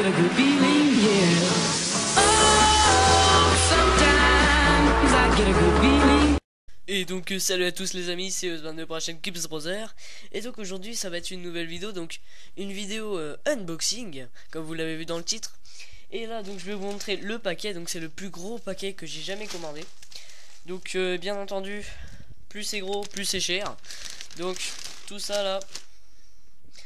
get a good feeling, yeah. Oh, sometimes I get a good feeling. Et donc salut à tous les amis, c'est Osman pour la chaîne Kips Brother. Et donc aujourd'hui ça va être une nouvelle vidéo, donc une vidéo unboxing, comme vous l'avez vu dans le titre. Et là donc je vais vous montrer le paquet, donc c'est le plus gros paquet que j'ai jamais commandé. Donc bien entendu, plus c'est gros, plus c'est cher. Donc tout ça là,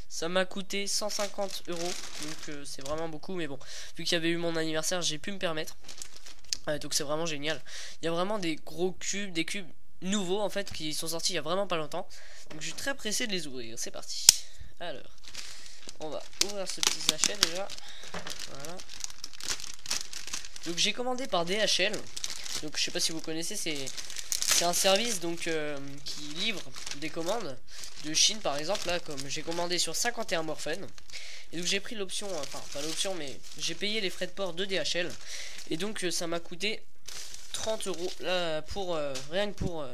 ça m'a coûté 150 €. Donc c'est vraiment beaucoup, mais bon, vu qu'il y avait eu mon anniversaire, j'ai pu me permettre. Donc c'est vraiment génial. Il y a vraiment des gros cubes, des cubes nouveaux en fait qui sont sortis il y a vraiment pas longtemps. Donc je suis très pressé de les ouvrir. C'est parti. Alors, on va ouvrir ce petit sachet déjà. Voilà. Donc j'ai commandé par DHL. Donc je sais pas si vous connaissez, c'est un service donc qui livre des commandes de Chine par exemple. Là, comme j'ai commandé sur 51 Morphen. Et donc j'ai pris l'option, enfin pas l'option, mais j'ai payé les frais de port de DHL. Et donc ça m'a coûté 30 € là pour rien que pour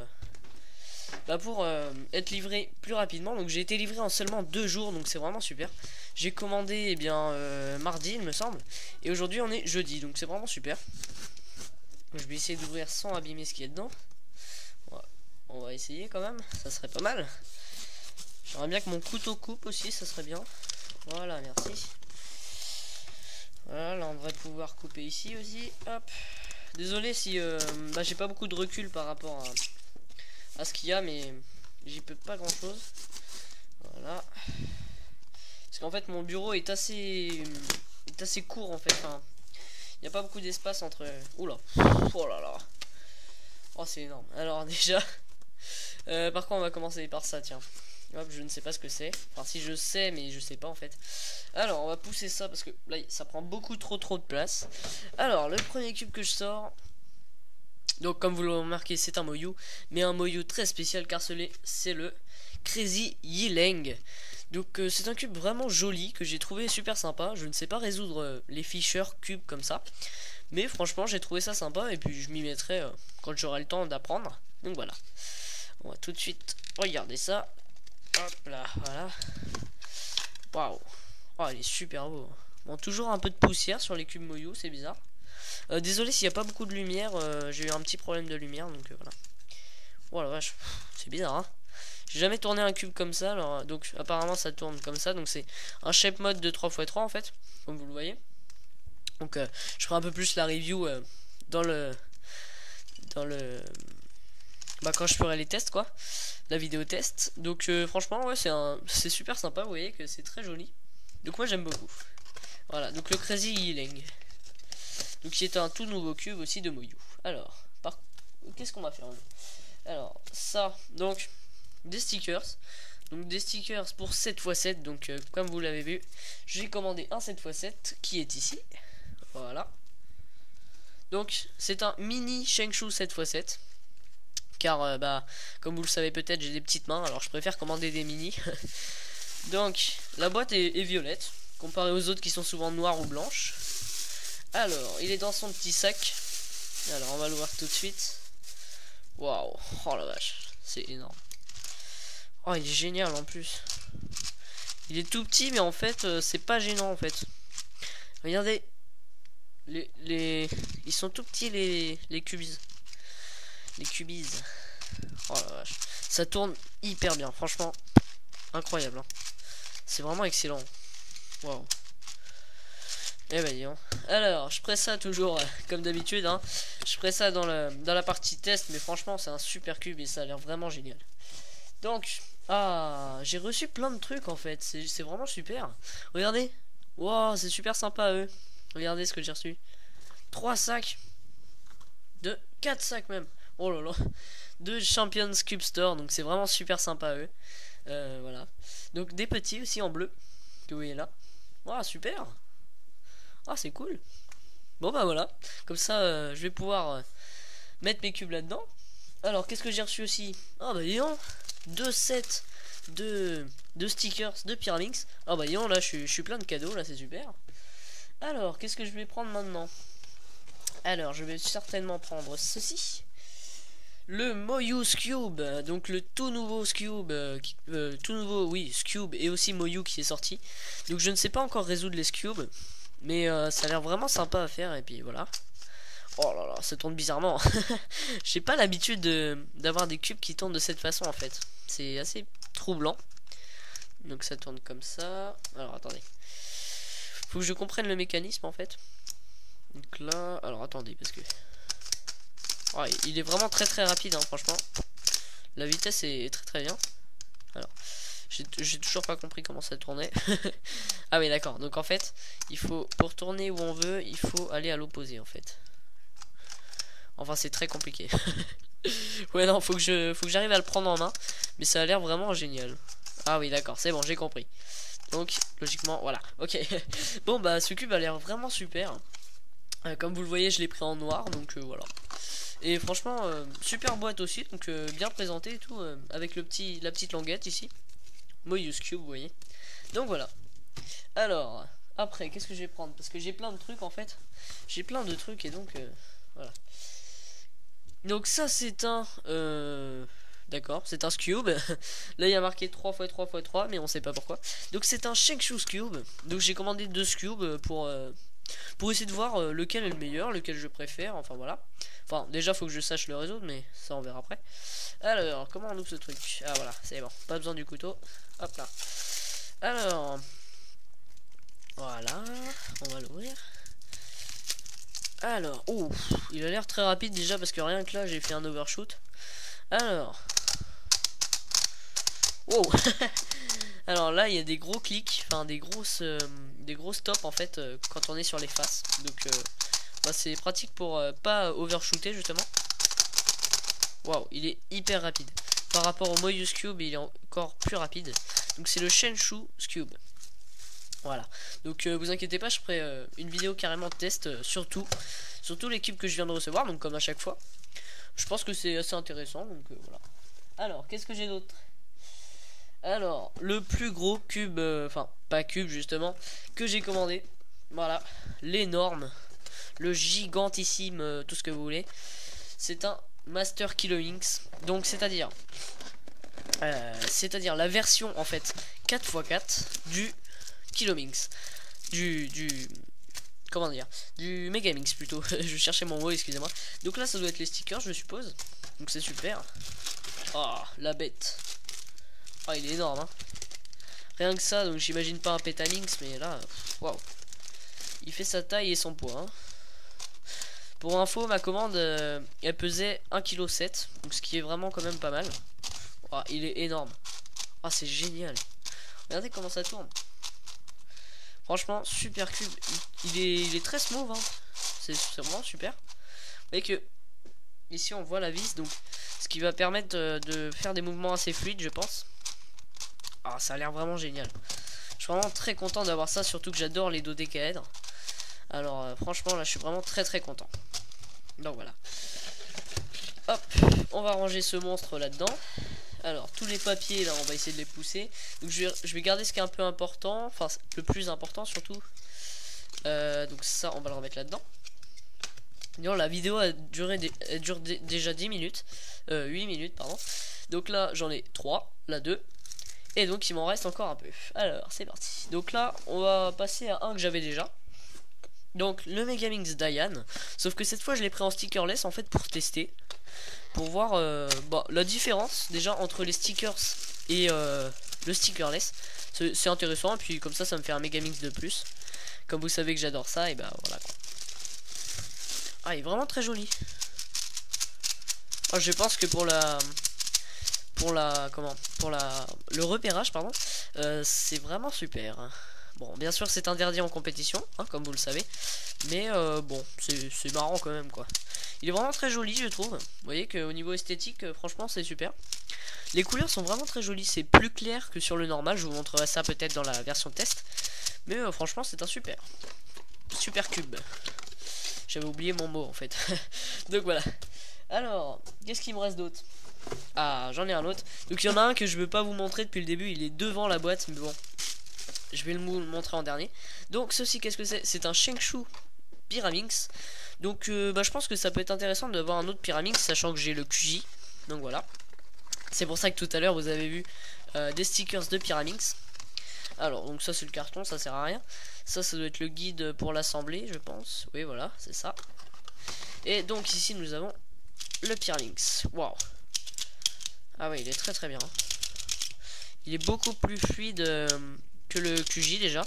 être livré plus rapidement. Donc j'ai été livré en seulement 2 jours, donc c'est vraiment super. J'ai commandé eh bien mardi il me semble, et aujourd'hui on est jeudi, donc c'est vraiment super. Je vais essayer d'ouvrir sans abîmer ce qu'il y a dedans. On va essayer quand même, ça serait pas mal. J'aimerais bien que mon couteau coupe aussi, ça serait bien. Voilà, merci. Voilà, là on devrait pouvoir couper ici aussi. Hop. Désolé si j'ai pas beaucoup de recul par rapport à ce qu'il y a, mais j'y peux pas grand chose. Voilà. Parce qu'en fait mon bureau est assez court en fait. Enfin, il n'y a pas beaucoup d'espace entre. Oula. Oh là là. Oh c'est énorme. Alors déjà. Par contre on va commencer par ça, tiens. Hop, je ne sais pas ce que c'est. Enfin si je sais, mais je sais pas en fait. Alors on va pousser ça parce que là ça prend beaucoup trop de place. Alors le premier cube que je sors, donc comme vous l'avez remarqué, c'est un Moyu, mais un Moyu très spécial car c'est le Crazy Yileng. Donc c'est un cube vraiment joli que j'ai trouvé super sympa. Je ne sais pas résoudre les Fisher cubes comme ça, mais franchement j'ai trouvé ça sympa, et puis je m'y mettrai quand j'aurai le temps d'apprendre. Donc voilà, on va tout de suite regarder ça. Hop là, voilà. Waouh. Oh, il est super beau. Bon, toujours un peu de poussière sur les cubes Moyu, c'est bizarre. Désolé s'il n'y a pas beaucoup de lumière, j'ai eu un petit problème de lumière, donc voilà. Oh la vache, c'est bizarre, hein. J'ai jamais tourné un cube comme ça, alors donc apparemment ça tourne comme ça, donc c'est un shape mode de 3x3 en fait, comme vous le voyez. Donc je ferai un peu plus la review dans le quand je ferai les tests quoi, la vidéo test. Donc franchement ouais, c'est super sympa, vous voyez que c'est très joli. Donc moi j'aime beaucoup. Voilà, donc le Crazy Yileng. Donc qui est un tout nouveau cube aussi de Moyu. Alors, qu'est-ce qu'on va faire? Alors, ça, donc des stickers. Donc des stickers pour 7x7. Donc comme vous l'avez vu, j'ai commandé un 7x7 qui est ici. Voilà. Donc c'est un mini Shengshu 7x7. Car comme vous le savez peut-être, j'ai des petites mains, alors je préfère commander des mini. Donc la boîte est violette comparé aux autres qui sont souvent noires ou blanches. Alors il est dans son petit sac. Alors on va le voir tout de suite. Waouh, oh la vache, c'est énorme. Oh il est génial en plus. Il est tout petit, mais en fait c'est pas gênant en fait. Regardez, ils sont tout petits les cubis. Les cubis. Oh la vache. Ça tourne hyper bien, franchement. Incroyable, hein. C'est vraiment excellent. Waouh. Eh ben dis donc. Alors, je ferai ça toujours comme d'habitude, hein. Je ferai ça dans la partie test, mais franchement, c'est un super cube et ça a l'air vraiment génial. Donc, j'ai reçu plein de trucs en fait. C'est vraiment super. Regardez. Wow, c'est super sympa eux. Regardez ce que j'ai reçu. 3 sacs. 4 sacs même. Oh là là. 2 Champions Cube Store, donc c'est vraiment super sympa eux. Voilà. Donc des petits aussi en bleu que vous voyez là. Wow, super. Ah, c'est cool. Bon bah voilà. Comme ça je vais pouvoir mettre mes cubes là-dedans. Alors qu'est-ce que j'ai reçu aussi? Ah bah dis donc, 2 sets de stickers de Pyraminx. Ah bah dis donc, là je suis plein de cadeaux, là c'est super. Alors qu'est-ce que je vais prendre maintenant? Alors je vais certainement prendre ceci. Le Moyu Scube, donc le tout nouveau Scube, tout nouveau, oui, Scube, et aussi Moyu qui est sorti. Donc je ne sais pas encore résoudre les Scubes, Mais ça a l'air vraiment sympa à faire. Et puis voilà. Oh là là, ça tourne bizarrement. J'ai pas l'habitude d'avoir des cubes qui tournent de cette façon en fait. C'est assez troublant. Donc ça tourne comme ça. Alors attendez. Faut que je comprenne le mécanisme en fait. Donc là, alors attendez parce que... Ouais, il est vraiment très rapide hein, franchement. La vitesse est très bien. Alors, j'ai toujours pas compris comment ça tournait. Ah oui d'accord, donc en fait, il faut, pour tourner où on veut, il faut aller à l'opposé en fait. Enfin c'est très compliqué. Ouais non, faut que j'arrive à le prendre en main. Mais ça a l'air vraiment génial. Ah oui d'accord, c'est bon, j'ai compris. Donc logiquement, voilà, ok. Bon bah ce cube a l'air vraiment super. Comme vous le voyez, je l'ai pris en noir, donc voilà. Et franchement, super boîte aussi, donc bien présenté et tout, avec la petite languette ici. Moyus Cube, vous voyez. Donc voilà. Alors, après, qu'est-ce que je vais prendre? Parce que j'ai plein de trucs en fait. J'ai plein de trucs et donc voilà. Donc ça c'est un... D'accord, c'est un Cube. Là il y a marqué 3x3x3, mais on sait pas pourquoi. Donc c'est un Shenkshu Cube. Donc j'ai commandé 2 Cubes pour essayer de voir lequel est le meilleur, lequel je préfère, enfin voilà. Enfin déjà faut que je sache le résoudre, mais ça on verra après. Alors comment on ouvre ce truc? Ah voilà, c'est bon, pas besoin du couteau. Hop là. Alors voilà, on va l'ouvrir. Alors, oh, il a l'air très rapide déjà parce que rien que là j'ai fait un overshoot. Alors, wow. Alors là il y a des gros clics, enfin des gros stops en fait quand on est sur les faces. Donc bah, c'est pratique pour pas overshooter justement. Waouh, il est hyper rapide. Par rapport au Moyus Cube, il est encore plus rapide. Donc c'est le Shenkshu Cube. Voilà. Donc vous inquiétez pas, je ferai une vidéo carrément de test sur tous les cubes que je viens de recevoir, donc comme à chaque fois. Je pense que c'est assez intéressant, donc voilà. Alors, qu'est-ce que j'ai d'autre? Alors, le plus gros cube, enfin, pas cube justement, que j'ai commandé. Voilà, l'énorme, le gigantissime, tout ce que vous voulez. C'est un Master Kilo Inks. Donc, c'est-à-dire la version en fait 4x4 du Kilo Minx. Comment dire, du Megaminx plutôt. Je cherchais mon mot, excusez-moi. Donc là ça doit être les stickers je suppose. Donc c'est super. Oh la bête. Oh il est énorme hein. Rien que ça, donc j'imagine pas un Pétaminx, mais là waouh. Il fait sa taille et son poids hein. Pour info ma commande elle pesait 1,7 kg, donc ce qui est vraiment quand même pas mal. Oh, il est énorme. Oh c'est génial. Regardez comment ça tourne. Franchement, super cube. Il est très smooth. Hein. C'est vraiment super. Vous voyez que ici on voit la vis, donc ce qui va permettre de faire des mouvements assez fluides, je pense. Ah, ça a l'air vraiment génial. Je suis vraiment très content d'avoir ça, surtout que j'adore les dodécaèdres. Alors, franchement, là, je suis vraiment très content. Donc voilà. Hop, on va ranger ce monstre là-dedans. Alors tous les papiers là on va essayer de les pousser. Donc je vais garder ce qui est un peu important. Enfin le plus important surtout. Donc ça on va le remettre là-dedans. La vidéo a duré elle dure déjà 10 minutes. 8 minutes pardon. Donc là j'en ai 3. Là 2. Et donc il m'en reste encore un peu. Alors c'est parti. Donc là on va passer à un que j'avais déjà. Donc le Megaminx Diane. Sauf que cette fois je l'ai pris en stickerless en fait pour tester. Pour voir la différence déjà entre les stickers et le stickerless. C'est intéressant et puis comme ça me fait un Megaminx de plus. Comme vous savez que j'adore ça et bah voilà quoi. Ah il est vraiment très joli. Oh, je pense que pour le repérage pardon, c'est vraiment super. Bon bien sûr c'est interdit en compétition hein, comme vous le savez. Mais bon c'est marrant quand même quoi. Il est vraiment très joli je trouve. Vous voyez qu'au niveau esthétique franchement c'est super. Les couleurs sont vraiment très jolies. C'est plus clair que sur le normal. Je vous montrerai ça peut-être dans la version test. Mais franchement c'est un super cube. J'avais oublié mon mot en fait. Donc voilà. Alors qu'est-ce qu'il me reste d'autre? Ah j'en ai un autre. Donc il y en a un que je veux pas vous montrer depuis le début. Il est devant la boîte mais bon je vais le montrer en dernier. Donc ceci qu'est-ce que c'est? C'est un Shenkshu Pyraminx. Donc je pense que ça peut être intéressant d'avoir un autre Pyraminx, sachant que j'ai le QJ. Donc voilà. C'est pour ça que tout à l'heure vous avez vu des stickers de Pyraminx. Alors donc ça c'est le carton, ça sert à rien. Ça doit être le guide pour l'assembler, je pense. Oui voilà, c'est ça. Et donc ici nous avons le Pyralinx. Waouh. Ah ouais, il est très très bien. Il est beaucoup plus fluide que le QJ déjà.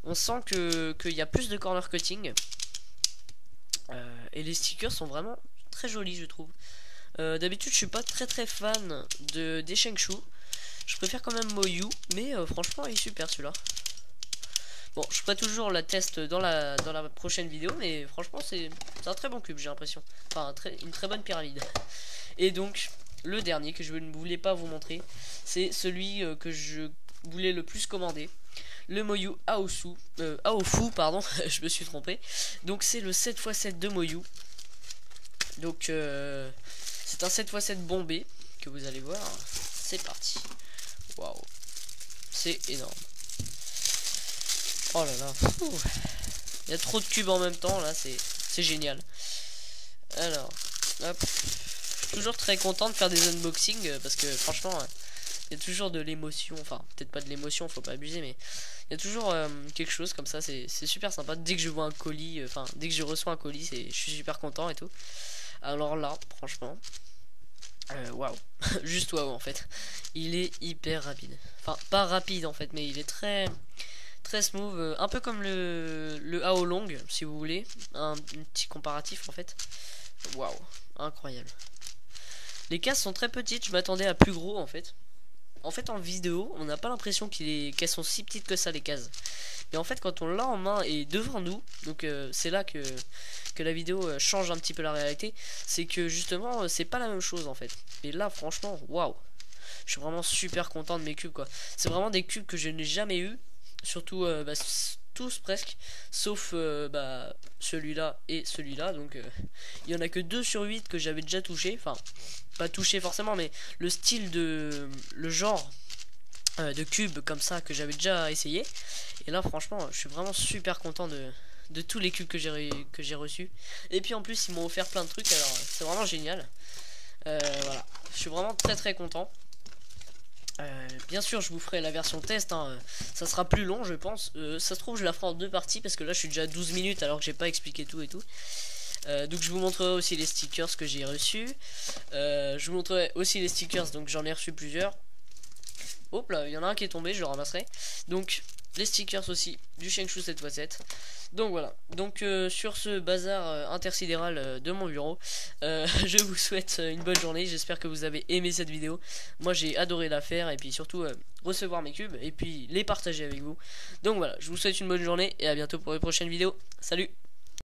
On sent qu'il y a plus de corner cutting. Et les stickers sont vraiment très jolis, je trouve. D'habitude, je suis pas très fan des Shengshu. Je préfère quand même Moyu, mais franchement, il est super celui-là. Bon, je ferai toujours la test dans la prochaine vidéo, mais franchement, c'est un très bon cube, j'ai l'impression. Enfin, une très bonne pyramide. Et donc, le dernier que je ne voulais pas vous montrer, c'est celui que je voulais le plus commander. Le Moyu Aofu, pardon, je me suis trompé. Donc c'est le 7x7 de Moyu. Donc c'est un 7x7 bombé que vous allez voir. C'est parti. Waouh, c'est énorme. Oh là là. Ouh. Il y a trop de cubes en même temps là, c'est génial. Alors, hop. Je suis toujours très content de faire des unboxings parce que franchement, il y a toujours de l'émotion. Enfin, peut-être pas de l'émotion, faut pas abuser, mais il y a toujours quelque chose comme ça. C'est super sympa. Dès que je vois un colis, enfin, dès que je reçois un colis, je suis super content et tout. Alors là, franchement, waouh, juste waouh en fait. Il est hyper rapide. Enfin, pas rapide en fait, mais il est très smooth, un peu comme le AO long, si vous voulez, un petit comparatif en fait. Waouh, incroyable. Les cases sont très petites, je m'attendais à plus gros en fait. En fait, en vidéo, on n'a pas l'impression qu'elles sont si petites que ça, les cases. Mais en fait, quand on l'a en main et devant nous, donc c'est là que la vidéo change un petit peu la réalité. C'est que justement, c'est pas la même chose en fait. Et là, franchement, waouh, je suis vraiment super content de mes cubes quoi. C'est vraiment des cubes que je n'ai jamais eu, surtout tous presque, sauf celui-là et celui-là. Donc il y en a que 2 sur 8 que j'avais déjà touché. Enfin, pas touché forcément, mais le style le genre de cube comme ça que j'avais déjà essayé. Et là franchement je suis vraiment super content de tous les cubes que j'ai reçus. Et puis en plus ils m'ont offert plein de trucs, alors c'est vraiment génial. Voilà, je suis vraiment très content. Bien sûr je vous ferai la version test hein. Ça sera plus long je pense. Ça se trouve je la ferai en 2 parties parce que là je suis déjà à 12 minutes alors que j'ai pas expliqué tout et tout. Donc je vous montrerai aussi les stickers que j'ai reçus. Je vous montrerai aussi les stickers, donc j'en ai reçu plusieurs. Hop là, il y en a un qui est tombé, je le ramasserai. Donc les stickers aussi du Shengshu 7x7. Donc voilà, donc sur ce bazar intersidéral de mon bureau, je vous souhaite une bonne journée. J'espère que vous avez aimé cette vidéo. Moi j'ai adoré la faire et puis surtout recevoir mes cubes et puis les partager avec vous. Donc voilà, je vous souhaite une bonne journée et à bientôt pour les prochaines vidéos. Salut!